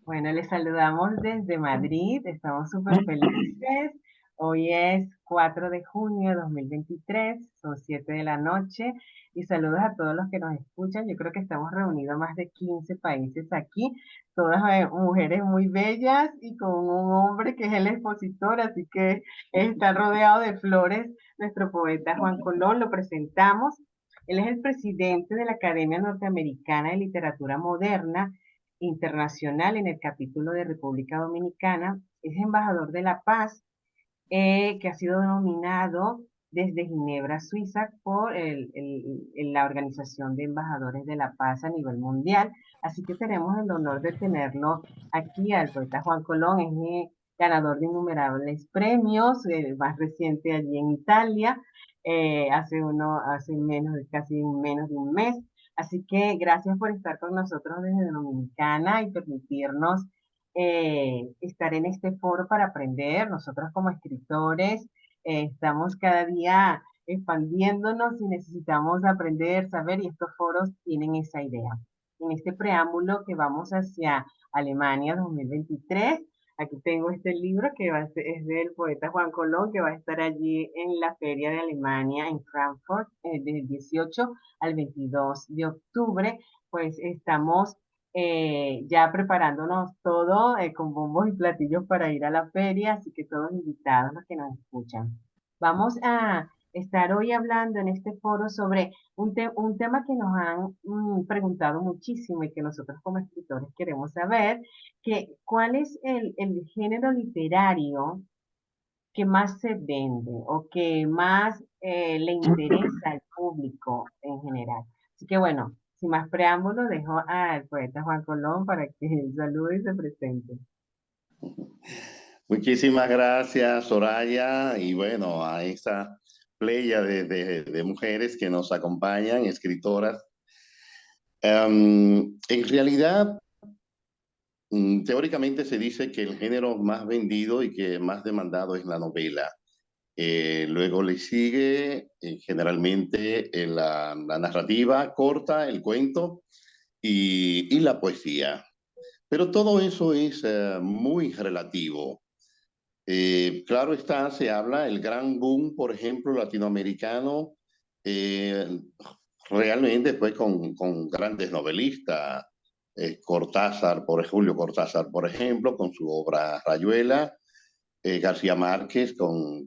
Bueno, les saludamos desde Madrid, estamos súper felices. Hoy es 4 de junio de 2023, son 7 de la noche y saludos a todos los que nos escuchan. Yo creo que estamos reunidos más de 15 países aquí, todas mujeres muy bellas y con un hombre que es el expositor, así que está rodeado de flores. Nuestro poeta Juan Colón, lo presentamos. Él es el presidente de la Academia Norteamericana de Literatura Moderna internacional en el capítulo de República Dominicana, es embajador de la paz, que ha sido nominado desde Ginebra, Suiza, por la Organización de Embajadores de la Paz a nivel mundial. Así que tenemos el honor de tenerlo aquí, al poeta Juan Colón, es ganador de innumerables premios, el más reciente allí en Italia, hace casi menos de un mes. Así que gracias por estar con nosotros desde Dominicana y permitirnos estar en este foro para aprender. Nosotros como escritores estamos cada día expandiéndonos y necesitamos aprender, saber, y estos foros tienen esa idea. En este preámbulo que vamos hacia Alemania 2023, aquí tengo este libro es del poeta Juan Colón, que va a estar allí en la Feria de Alemania en Frankfurt, del 18 al 22 de octubre. Pues estamos ya preparándonos todo con bombos y platillos para ir a la feria, así que todos invitados los que nos escuchan. Vamos a estar hoy hablando en este foro sobre un tema que nos han preguntado muchísimo y que nosotros como escritores queremos saber, que cuál es el género literario que más se vende o que más le interesa al público en general. Así que bueno, sin más preámbulo, dejo al poeta Juan Colón para que salude y se presente. Muchísimas gracias, Soraya, y bueno, a esa playa de mujeres que nos acompañan, escritoras. En realidad, teóricamente se dice que el género más vendido y que más demandado es la novela. Luego le sigue generalmente la narrativa corta, el cuento y la poesía. Pero todo eso es muy relativo. Claro está, se habla, el gran boom, por ejemplo, latinoamericano, eh, realmente fue con grandes novelistas. Julio Cortázar, por ejemplo, con su obra Rayuela, García Márquez con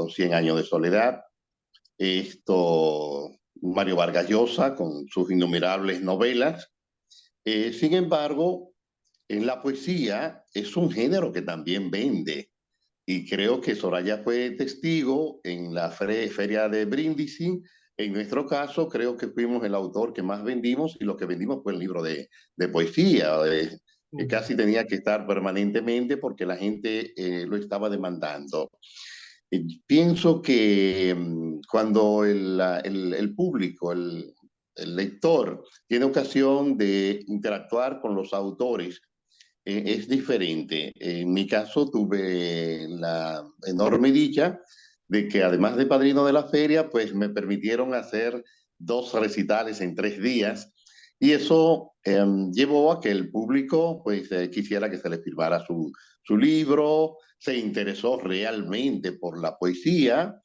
Cien años de soledad, Mario Vargas Llosa con sus innumerables novelas. Sin embargo, en la poesía es un género que también vende. Y creo que Soraya fue testigo en la feria de Brindisi. En nuestro caso, creo que fuimos el autor que más vendimos y lo que vendimos fue el libro de poesía, que casi tenía que estar permanentemente porque la gente lo estaba demandando. Pienso que cuando el público, el lector, tiene ocasión de interactuar con los autores, es diferente. En mi caso tuve la enorme dicha de que además de padrino de la feria, pues me permitieron hacer 2 recitales en 3 días y eso llevó a que el público pues quisiera que se le firmara su libro, se interesó realmente por la poesía.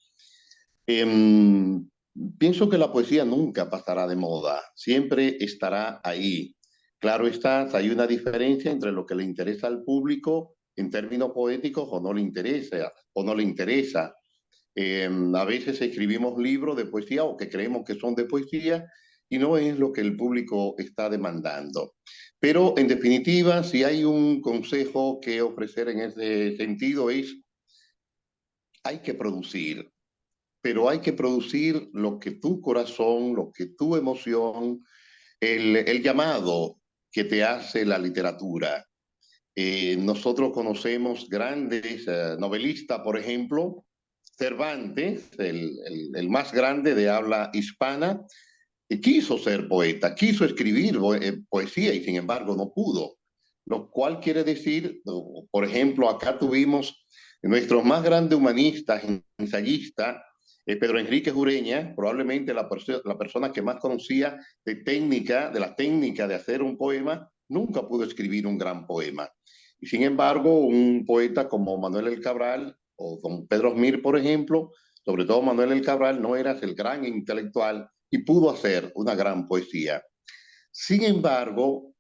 Pienso que la poesía nunca pasará de moda, siempre estará ahí. Claro está, hay una diferencia entre lo que le interesa al público en términos poéticos o no le interesa, o no le interesa. A veces escribimos libros de poesía o que creemos que son de poesía y no es lo que el público está demandando. Pero en definitiva, si hay un consejo que ofrecer en ese sentido es, hay que producir, pero hay que producir lo que tu corazón, lo que tu emoción, el llamado que te hace la literatura. Nosotros conocemos grandes novelistas, por ejemplo, Cervantes, el más grande de habla hispana, quiso ser poeta, quiso escribir poesía y sin embargo no pudo. Lo cual quiere decir, por ejemplo, acá tuvimos nuestros más grandes humanistas, ensayistas, Pedro Enrique Ureña, probablemente la persona que más conocía de la técnica de hacer un poema, nunca pudo escribir un gran poema. Y sin embargo, un poeta como Manuel El Cabral o don Pedro Mir, por ejemplo, sobre todo Manuel El Cabral, no era el gran intelectual y pudo hacer una gran poesía. Sin embargo,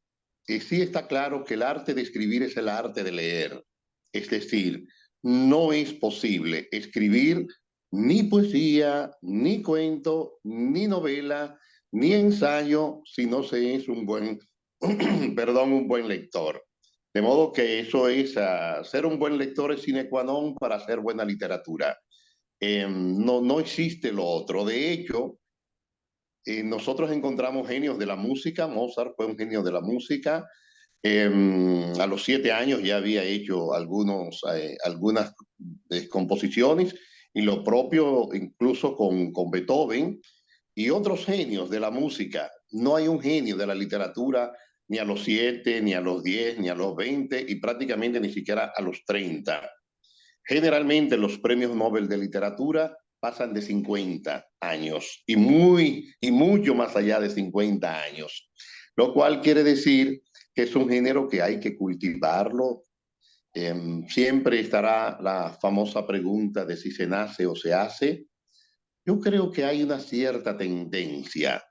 sí está claro que el arte de escribir es el arte de leer. Es decir, no es posible escribir ni poesía, ni cuento, ni novela, ni ensayo si no se es un buen, perdón, un buen lector. De modo que eso es, ser un buen lector es sine qua non para hacer buena literatura. No existe lo otro. De hecho, nosotros encontramos genios de la música. Mozart fue un genio de la música. A los 7 años ya había hecho algunas composiciones y lo propio incluso con Beethoven y otros genios de la música. No hay un genio de la literatura ni a los 7, ni a los 10, ni a los 20 y prácticamente ni siquiera a los 30. Generalmente los premios Nobel de literatura pasan de 50 años y mucho más allá de 50 años, lo cual quiere decir que es un género que hay que cultivarlo. Siempre estará la famosa pregunta de si se nace o se hace. Yo creo que hay una cierta tendencia.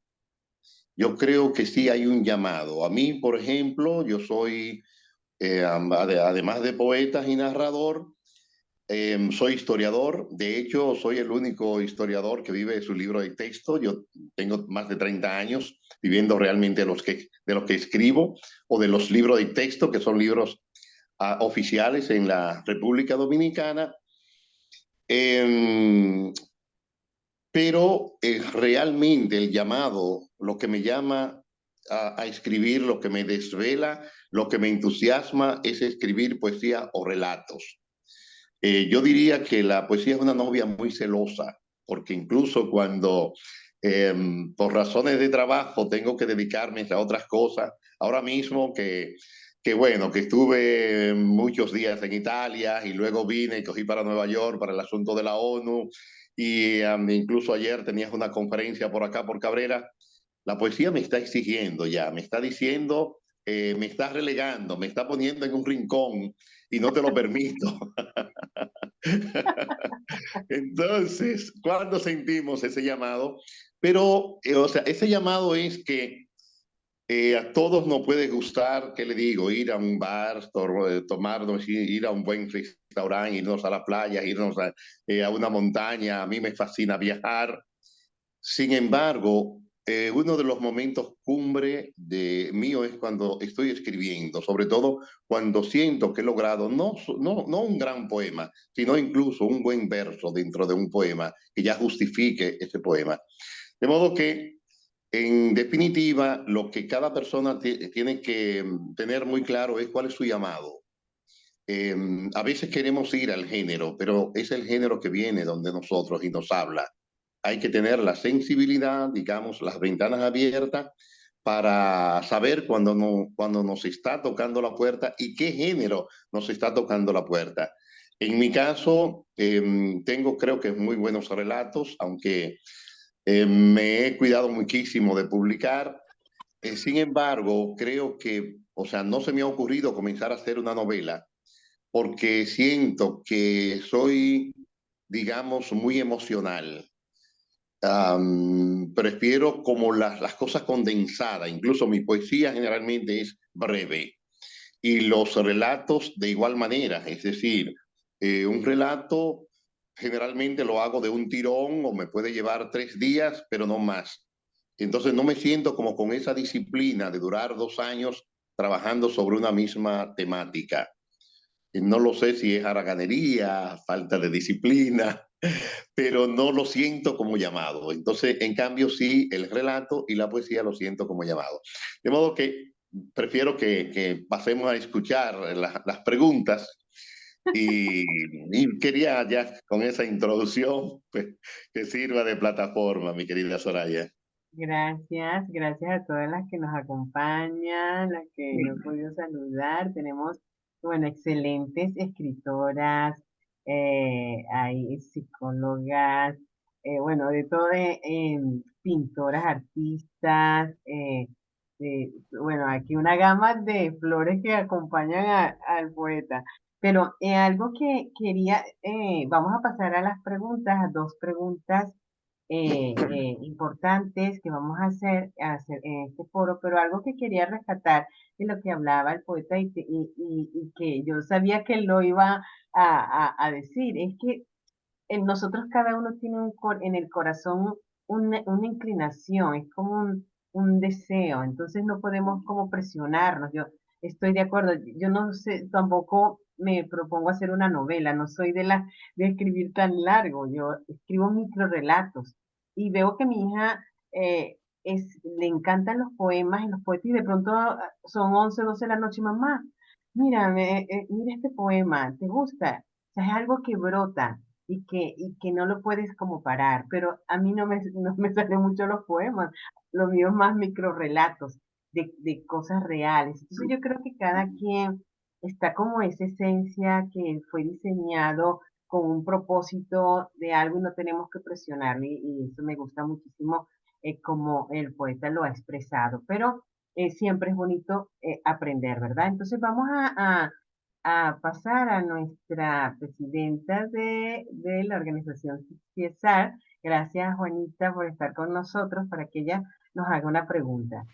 Yo creo que sí hay un llamado. A mí, por ejemplo, yo soy, además de poeta y narrador, soy historiador. De hecho, soy el único historiador que vive de su libro de texto. Yo tengo más de 30 años viviendo realmente de los que escribo o de los libros de texto, que son libros oficiales en la República Dominicana. Eh, pero realmente el llamado, lo que me llama a escribir, lo que me desvela, lo que me entusiasma es escribir poesía o relatos. Yo diría que la poesía es una novia muy celosa, porque incluso cuando por razones de trabajo tengo que dedicarme a otras cosas, ahora mismo que bueno, que estuve muchos días en Italia y luego vine y cogí para Nueva York para el asunto de la ONU y incluso ayer tenías una conferencia por acá, por Cabrera, la poesía me está exigiendo ya, me está diciendo, me está relegando, me está poniendo en un rincón y no te lo permito. Entonces, ¿cuándo sentimos ese llamado? Pero, o sea, ese llamado es que a todos nos puede gustar, ¿qué le digo? Ir a un bar, tomarnos, ir a un buen restaurante, irnos a la playa, irnos a una montaña. A mí me fascina viajar. Sin embargo, uno de los momentos cumbre de mío es cuando estoy escribiendo, sobre todo cuando siento que he logrado no un gran poema, sino incluso un buen verso dentro de un poema que ya justifique ese poema. De modo que, en definitiva, lo que cada persona tiene que tener muy claro es cuál es su llamado. Eh, a veces queremos ir al género, pero es el género que viene donde nosotros y nos habla. Hay que tener la sensibilidad, digamos, las ventanas abiertas para saber cuando nos está tocando la puerta y qué género nos está tocando la puerta. En mi caso, tengo creo que muy buenos relatos, aunque me he cuidado muchísimo de publicar. Sin embargo, creo que, o sea, no se me ha ocurrido comenzar a hacer una novela porque siento que soy, digamos, muy emocional. Prefiero como las cosas condensadas, incluso mi poesía generalmente es breve y los relatos de igual manera, es decir, un relato generalmente lo hago de un tirón o me puede llevar 3 días, pero no más. Entonces no me siento como con esa disciplina de durar 2 años trabajando sobre una misma temática. No lo sé si es haraganería, falta de disciplina, pero no lo siento como llamado. Entonces, en cambio, sí, el relato y la poesía lo siento como llamado. De modo que prefiero que pasemos a escuchar las preguntas y quería ya con esa introducción pues, que sirva de plataforma, mi querida Soraya. Gracias, gracias a todas las que nos acompañan, las que no he podido saludar. Tenemos, bueno, excelentes escritoras, hay psicólogas, bueno, de todo, pintoras, artistas, bueno, aquí una gama de flores que acompañan al poeta. Pero algo que quería, vamos a pasar a las preguntas, a dos preguntas importantes que vamos a hacer en este foro, pero algo que quería rescatar de lo que hablaba el poeta y que yo sabía que él lo iba a decir, es que en nosotros cada uno tiene en el corazón una inclinación, es como un deseo, entonces no podemos como presionarnos. Yo estoy de acuerdo, yo no sé, tampoco me propongo hacer una novela, no soy de escribir tan largo, yo escribo microrelatos y veo que mi hija le encantan los poemas y los poetas y de pronto son 11 12 de la noche, mamá, mira, mira este poema, ¿te gusta? O sea, es algo que brota y que no lo puedes como parar, pero a mí no me salen mucho los poemas, lo mío es más microrelatos de cosas reales. Entonces yo creo que cada quien está como esa esencia que fue diseñado con un propósito de algo y no tenemos que presionarle y eso me gusta muchísimo como el poeta lo ha expresado, pero siempre es bonito aprender, ¿verdad? Entonces vamos a pasar a nuestra presidenta de la organización CIESAR. Gracias, Juanita, por estar con nosotros para que ella nos haga una pregunta.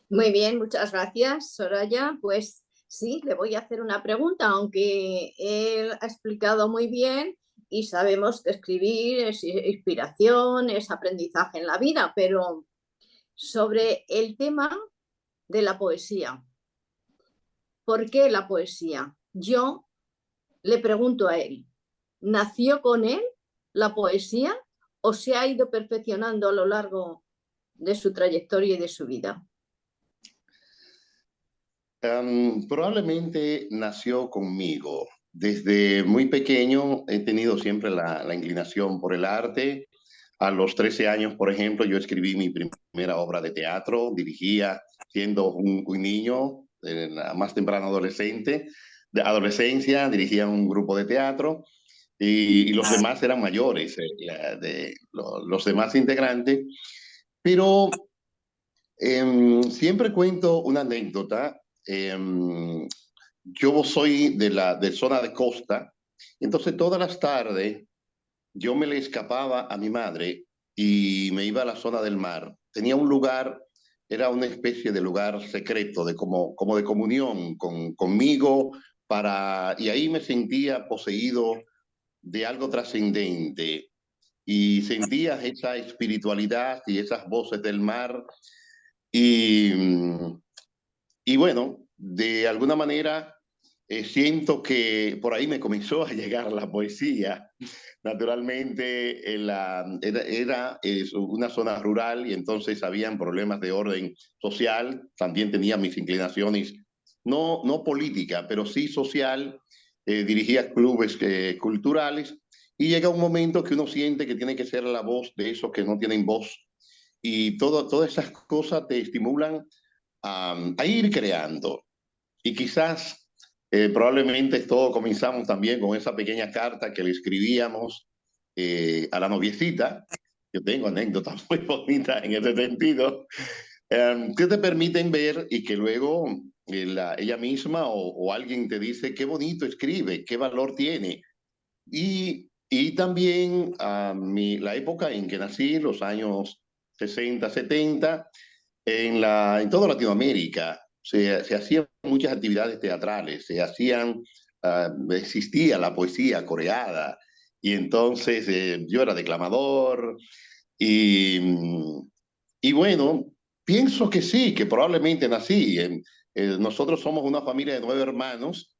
Muy bien, muchas gracias, Soraya. Pues sí, le voy a hacer una pregunta, aunque él ha explicado muy bien y sabemos que escribir es inspiración, es aprendizaje en la vida, pero sobre el tema de la poesía. ¿Por qué la poesía? Yo le pregunto a él, ¿nació con él la poesía o se ha ido perfeccionando a lo largo de su trayectoria y de su vida? Probablemente nació conmigo. Desde muy pequeño he tenido siempre la inclinación por el arte. A los 13 años, por ejemplo, yo escribí mi primera obra de teatro, dirigía siendo un niño, la más temprano adolescente, de adolescencia, dirigía un grupo de teatro y los demás eran mayores, los demás integrantes. Pero siempre cuento una anécdota. Yo soy de zona de costa, entonces todas las tardes yo me le escapaba a mi madre y me iba a la zona del mar. Tenía un lugar, era una especie de lugar secreto, como de comunión conmigo, y ahí me sentía poseído de algo trascendente y sentía esa espiritualidad y esas voces del mar y, y bueno, de alguna manera siento que por ahí me comenzó a llegar la poesía. Naturalmente, era una zona rural y entonces habían problemas de orden social. También tenía mis inclinaciones, no política, pero sí social. Dirigía clubes culturales y llega un momento que uno siente que tiene que ser la voz de esos que no tienen voz. Y todas esas cosas te estimulan a ir creando. Y quizás, probablemente todos comenzamos también con esa pequeña carta que le escribíamos a la noviecita. Yo tengo anécdotas muy bonitas en ese sentido, que te permiten ver y que luego ella misma o alguien te dice qué bonito escribe, qué valor tiene. Y también la época en que nací, los años 60 70 en toda Latinoamérica se hacían muchas actividades teatrales, existía la poesía coreada y entonces yo era declamador y, y bueno, pienso que sí, que probablemente nací. Nosotros somos una familia de 9 hermanos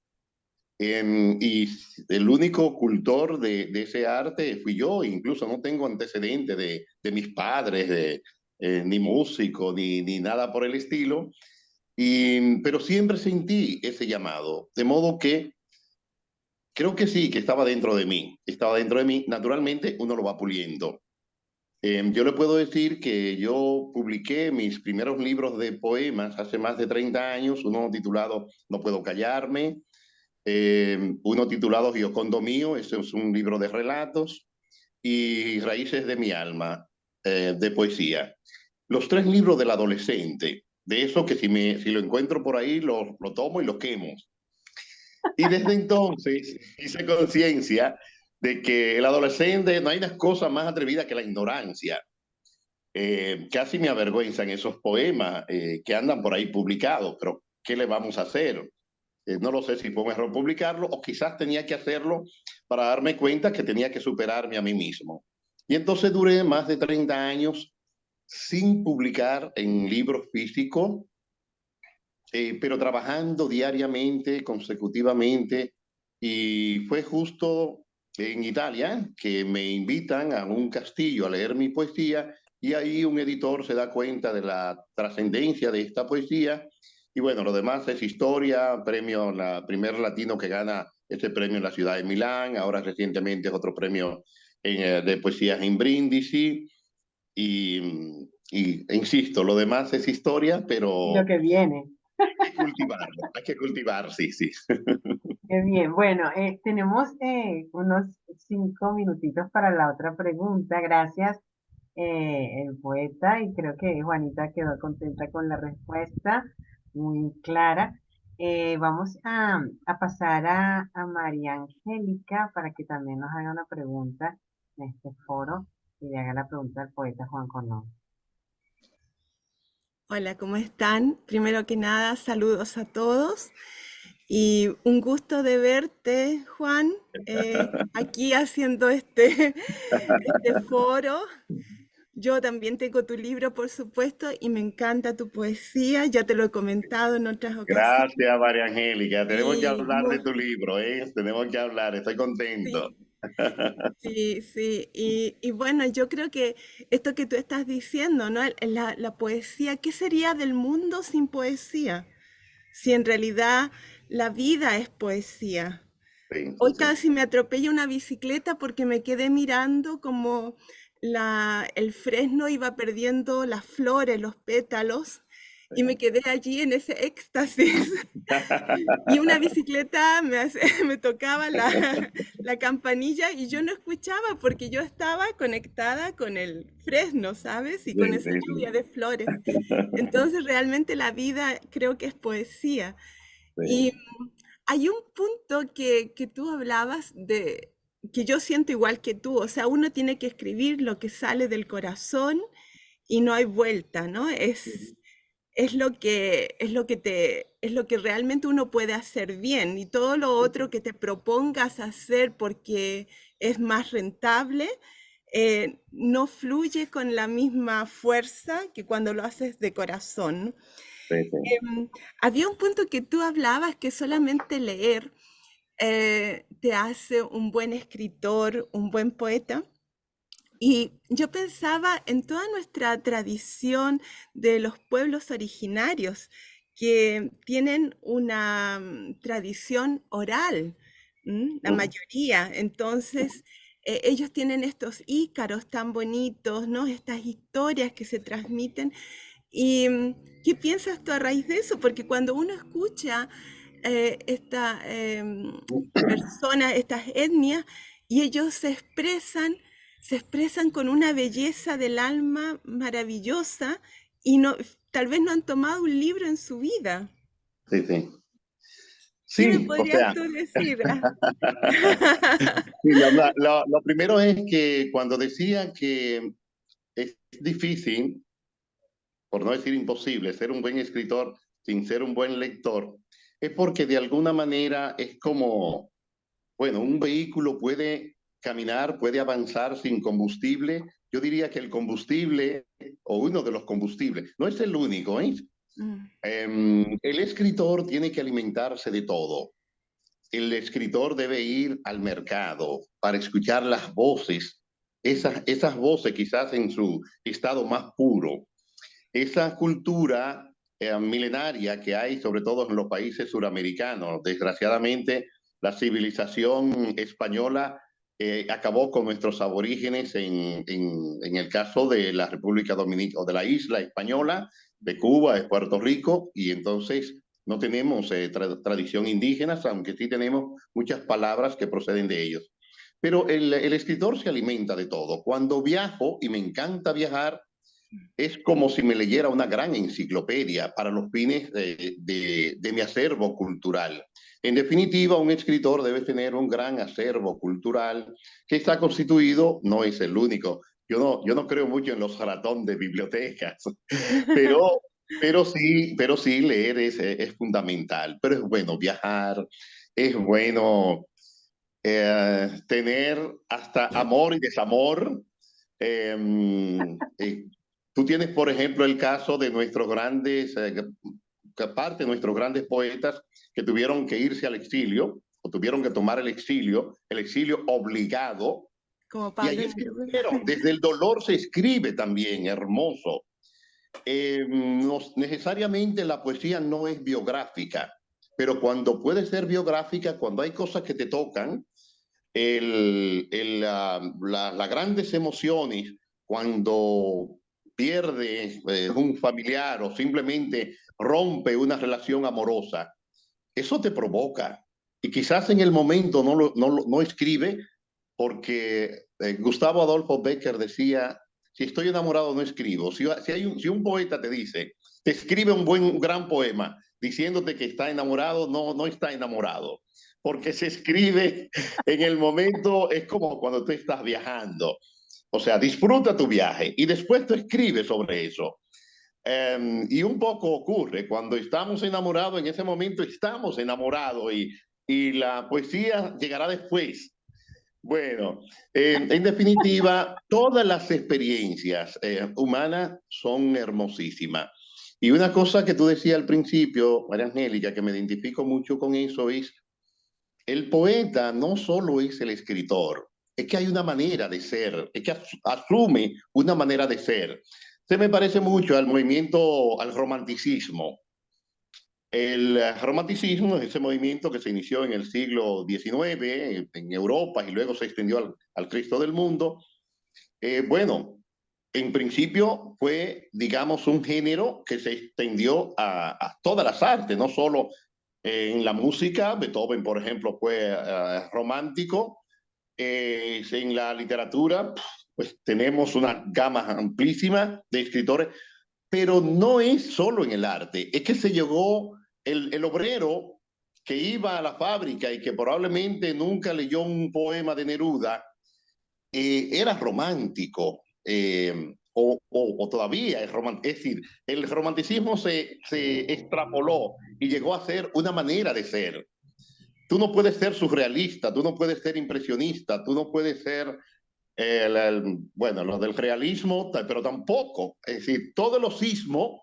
y el único cultor de ese arte fui yo, incluso no tengo antecedentes de mis padres, ni músico, ni nada por el estilo, pero siempre sentí ese llamado, de modo que creo que sí, que estaba dentro de mí, naturalmente uno lo va puliendo. Yo le puedo decir que yo publiqué mis primeros libros de poemas hace más de 30 años, uno titulado No puedo callarme, uno titulado Giocondo mío, este es un libro de relatos, y Raíces de mi alma, de poesía. los 3 libros del adolescente, de eso que si lo encuentro por ahí, lo tomo y lo quemo. Y desde entonces hice conciencia de que el adolescente no hay una cosa más atrevida que la ignorancia. Casi me avergüenzan esos poemas que andan por ahí publicados, pero ¿qué le vamos a hacer? No lo sé si fue un error publicarlo o quizás tenía que hacerlo para darme cuenta que tenía que superarme a mí mismo. Y entonces duré más de 30 años sin publicar en libros físicos, pero trabajando diariamente, consecutivamente. Y fue justo en Italia que me invitan a un castillo a leer mi poesía y ahí un editor se da cuenta de la trascendencia de esta poesía. Y bueno, lo demás es historia, premio, la primer latino que gana este premio en la ciudad de Milán, ahora recientemente es otro premio de poesías en Brindisi. Insisto, lo demás es historia, Y lo pero que viene. hay que cultivarlo, hay que cultivar, sí, sí. Qué bien. Bueno, tenemos unos 5 minutitos para la otra pregunta. Gracias, el poeta, y creo que Juanita quedó contenta con la respuesta, muy clara. Vamos a pasar a María Angélica para que también nos haga una pregunta en este foro y le haga la pregunta al poeta Juan Cornó. Hola, ¿cómo están? Primero que nada, saludos a todos y un gusto de verte, Juan, aquí haciendo este foro. Yo también tengo tu libro, por supuesto, y me encanta tu poesía, ya te lo he comentado en otras ocasiones. Gracias, María Angélica. Tenemos que Y hablar de tu libro, ¿eh? Tenemos que hablar, estoy contento. sí, sí, sí. Y bueno, yo creo que esto que tú estás diciendo, ¿no? La poesía, ¿qué sería del mundo sin poesía? Si en realidad la vida es poesía. Sí, sí, Hoy sí. casi me atropella una bicicleta porque me quedé mirando como el fresno iba perdiendo las flores, los pétalos, y me quedé allí en ese éxtasis. Y una bicicleta me tocaba la campanilla y yo no escuchaba porque yo estaba conectada con el fresno, ¿sabes? Y Sí, con esa sí, lluvia sí. de flores. Entonces realmente la vida creo que es poesía. Y Sí, hay un punto que tú hablabas de, que yo siento igual que tú, o sea, uno tiene que escribir lo que sale del corazón y no hay vuelta, ¿no? sí, Es lo que realmente uno puede hacer bien y todo lo otro que te propongas hacer porque es más rentable, no fluye con la misma fuerza que cuando lo haces de corazón, ¿no? sí, sí. Había un punto que tú hablabas que solamente leer te hace un buen escritor, un buen poeta. Y yo pensaba en toda nuestra tradición de los pueblos originarios que tienen una tradición oral, la Mm, mayoría. Entonces, ellos tienen estos ícaros tan bonitos, ¿no? Estas historias que se transmiten. ¿Y qué piensas tú a raíz de eso? Porque cuando uno escucha esta personas, estas etnias, y ellos se expresan con una belleza del alma maravillosa y no, tal vez no han tomado un libro en su vida. sí, sí. ¿Qué me Sí, o podrías sea, tú decir? Ah. sí, lo primero es que cuando decía que es difícil, por no decir imposible, ser un buen escritor sin ser un buen lector, es porque de alguna manera es como, bueno, un vehículo puede caminar, puede avanzar sin combustible. Yo diría que el combustible, o uno de los combustibles, no es el único, ¿eh? Mm, El escritor tiene que alimentarse de todo. El escritor debe ir al mercado para escuchar las voces, esas voces quizás en su estado más puro. Esa cultura milenaria que hay, sobre todo en los países suramericanos. Desgraciadamente, la civilización española acabó con nuestros aborígenes en el caso de la República Dominicana o de la isla española, de Cuba, de Puerto Rico, y entonces no tenemos tradición indígena, aunque sí tenemos muchas palabras que proceden de ellos. Pero el escritor se alimenta de todo. Cuando viajo, y me encanta viajar, es como si me leyera una gran enciclopedia para los fines de mi acervo cultural. En definitiva, un escritor debe tener un gran acervo cultural que está constituido, no es el único. Yo no creo mucho en los maratón de bibliotecas, pero, pero sí leer es fundamental. Pero es bueno viajar, es bueno tener hasta amor y desamor. Eh, eh, Tú tienes, por ejemplo, el caso de nuestros grandes, parte de nuestros grandes poetas que tuvieron que irse al exilio o tuvieron que tomar el exilio obligado, Como y Pablo ahí Neruda. escribieron. Desde el dolor se escribe también, hermoso. Necesariamente la poesía no es biográfica, pero cuando puede ser biográfica, cuando hay cosas que te tocan, las grandes emociones cuando pierde un familiar o simplemente rompe una relación amorosa, eso te provoca. Y quizás en el momento no escribe porque Gustavo Adolfo Bécquer decía, si estoy enamorado no escribo. Si un poeta te dice, te escribe un gran poema diciéndote que está enamorado, no está enamorado. Porque se escribe en el momento, es como cuando tú estás viajando. O sea, disfruta tu viaje y después tú escribes sobre eso. Y un poco ocurre, cuando estamos enamorados, en ese momento estamos enamorados y la poesía llegará después. Bueno, en definitiva, todas las experiencias humanas son hermosísimas. Y una cosa que tú decías al principio, María Angélica, que me identifico mucho con eso, es el poeta no solo es el escritor, es que hay una manera de ser, es que asume una manera de ser. Se me parece mucho al movimiento, al romanticismo. El romanticismo es ese movimiento que se inició en el siglo XIX en Europa y luego se extendió al Cristo del mundo. Bueno, en principio fue, digamos, un género que se extendió a todas las artes, no solo en la música. Beethoven, por ejemplo, fue romántico. En la literatura, pues tenemos una gama amplísima de escritores, pero no es solo en el arte, es que se llegó el obrero que iba a la fábrica y que probablemente nunca leyó un poema de Neruda, era romántico, o todavía es romántico. Es decir, el romanticismo se extrapoló y llegó a ser una manera de ser. Tú no puedes ser surrealista, tú no puedes ser impresionista, tú no puedes ser bueno, lo del realismo, pero tampoco. Es decir, todos los ismos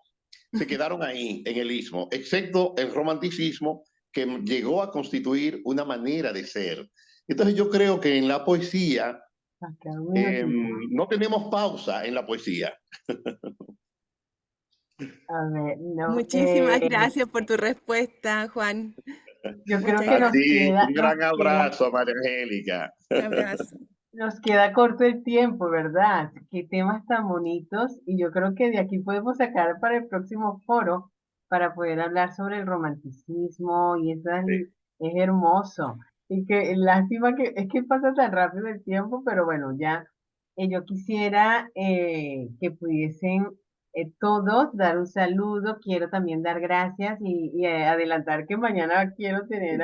se quedaron ahí, en el ismo, excepto el romanticismo, que llegó a constituir una manera de ser. Entonces yo creo que en la poesía no tenemos pausa en la poesía. A ver, no, Muchísimas gracias por tu respuesta, Juan. yo creo Muchas que A nos gracias. ti, queda, un gran abrazo, María Angélica. Un abrazo. nos queda corto el tiempo, ¿verdad? Qué temas tan bonitos, y yo creo que de aquí podemos sacar para el próximo foro para poder hablar sobre el romanticismo, y eso es hermoso. Y que lástima que es que pasa tan rápido el tiempo, pero bueno, ya yo quisiera que pudiesen todos dar un saludo. Quiero también dar gracias y adelantar que mañana quiero tener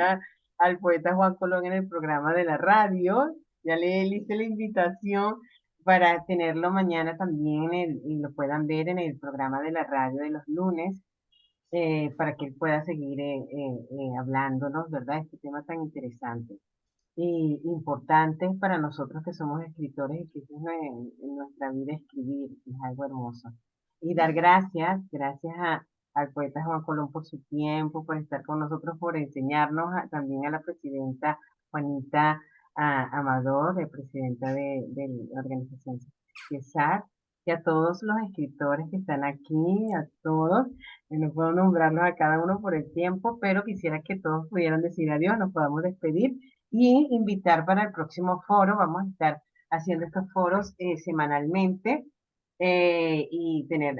al poeta Juan Colón en el programa de la radio. Ya le hice la invitación para tenerlo mañana también y lo puedan ver en el programa de la radio de los lunes, para que él pueda seguir hablándonos, ¿verdad? Este tema tan interesante y importante para nosotros que somos escritores y que eso es en nuestra vida escribir, es algo hermoso. Y dar gracias al poeta Juan Colón por su tiempo, por estar con nosotros, por enseñarnos, también a la presidenta Juanita Amador, presidenta de la organización CIESAR, y a todos los escritores que están aquí, a todos. No puedo nombrarlos a cada uno por el tiempo, pero quisiera que todos pudieran decir adiós, nos podamos despedir y invitar para el próximo foro. Vamos a estar haciendo estos foros semanalmente, y tener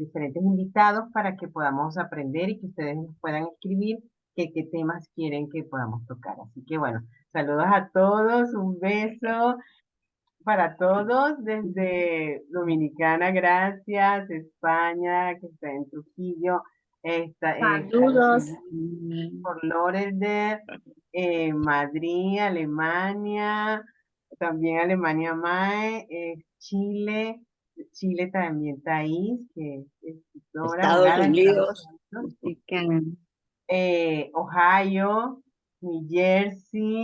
diferentes invitados para que podamos aprender y que ustedes nos puedan escribir qué temas quieren que podamos tocar. Así que bueno, saludos a todos, un beso. para todos, desde Dominicana, gracias, España, que está en Trujillo, Estados Saludos. Unidos, por Lauderdale, Madrid, Alemania, también Alemania Mae, Chile, Chile también Thaís, que es escritora, Estados abogada en Estados Unidos. Unidos, Mexicana. Ohio, New Jersey,